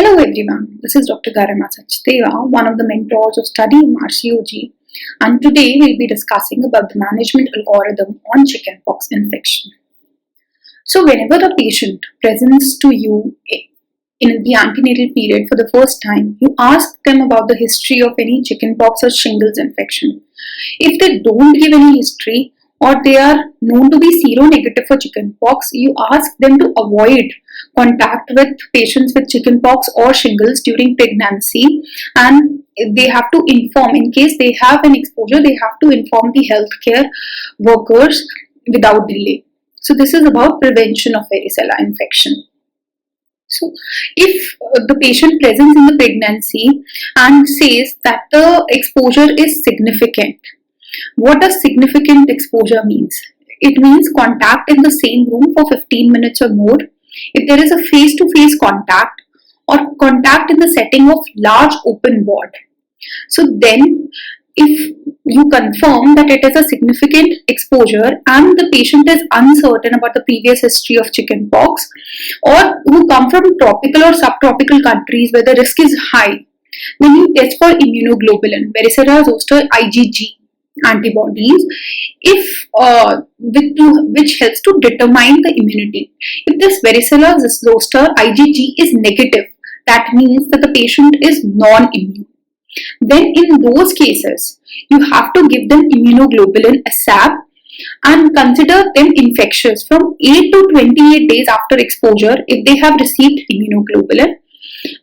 Hello everyone, this is Dr. Garima Sachdeva, one of the mentors of Study MRCOG, and today we'll be discussing about the management algorithm on chickenpox infection. So whenever a patient presents to you in the antenatal period for the first time, you ask them about the history of any chickenpox or shingles infection. If they don't give any history or they are known to be seronegative for chickenpox, you ask them to avoid contact with patients with chickenpox or shingles during pregnancy, and they have to inform, in case they have an exposure, they have to inform the healthcare workers without delay. So this is about prevention of varicella infection. So, if the patient presents in the pregnancy and says that the exposure is significant, what does significant exposure means? It means contact in the same room for 15 minutes or more. If there is a face-to-face contact or contact in the setting of large open ward. So then, if you confirm that it is a significant exposure and the patient is uncertain about the previous history of chickenpox, or who come from tropical or subtropical countries where the risk is high, then you test for immunoglobulin, varicella zoster IgG antibodies, which helps to determine the immunity. If this varicella zoster IgG is negative, that means that the patient is non-immune. Then in those cases, you have to give them immunoglobulin ASAP and consider them infectious from 8 to 28 days after exposure if they have received immunoglobulin.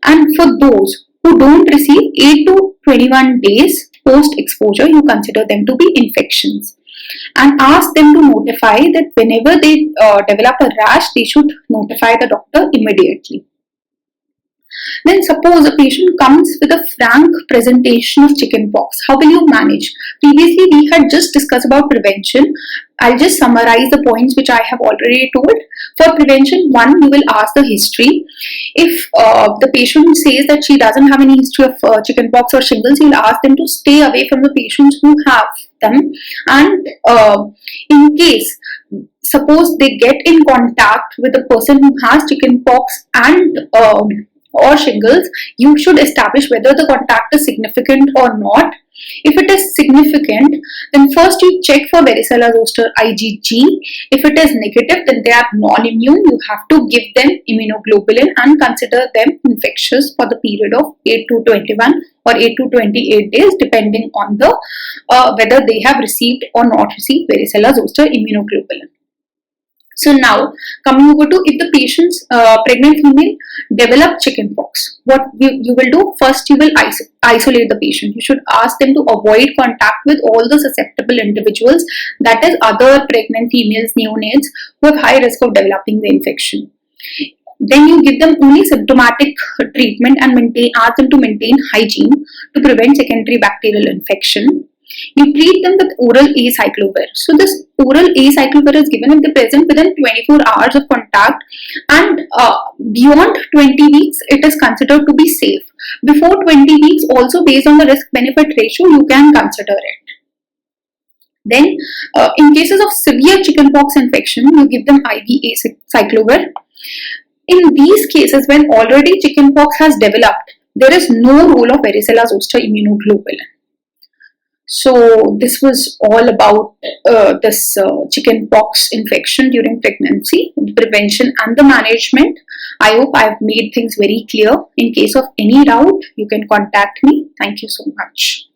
And for those who don't receive 8 to 21 days post exposure, you consider them to be infections. And ask them to notify that whenever they develop a rash, they should notify the doctor immediately. Then suppose a patient comes with a frank presentation of chickenpox. How will you manage? Previously we had just discussed about prevention. I'll just summarize the points which I have already told. For prevention, 1, you will ask the history. If the patient says that she doesn't have any history of chickenpox or shingles, you'll ask them to stay away from the patients who have them. And in case, suppose they get in contact with a person who has chickenpox and or shingles, you should establish whether the contact is significant or not. If it is significant, then first you check for varicella zoster IgG. If it is negative, then they are non-immune. You have to give them immunoglobulin and consider them infectious for the period of 8 to 21 or 8 to 28 days, depending on the whether they have received or not received varicella zoster immunoglobulin. So now, coming over to if the patient's pregnant female develop chickenpox, what you will do? First, you will isolate the patient. You should ask them to avoid contact with all the susceptible individuals, that is other pregnant females, neonates who have high risk of developing the infection. Then you give them only symptomatic treatment and ask them to maintain hygiene to prevent secondary bacterial infection. You treat them with oral acyclovir. So this oral acyclovir is given if they present within 24 hours of contact, and beyond 20 weeks it is considered to be safe. Before 20 weeks, also based on the risk-benefit ratio, you can consider it. Then in cases of severe chickenpox infection, you give them IV acyclovir. In these cases, when already chickenpox has developed, there is no role of varicella zoster immunoglobulin. So this was all about this chickenpox infection during pregnancy, the prevention and the management. I hope I've made things very clear. In case of any doubt, you can contact me. Thank you so much.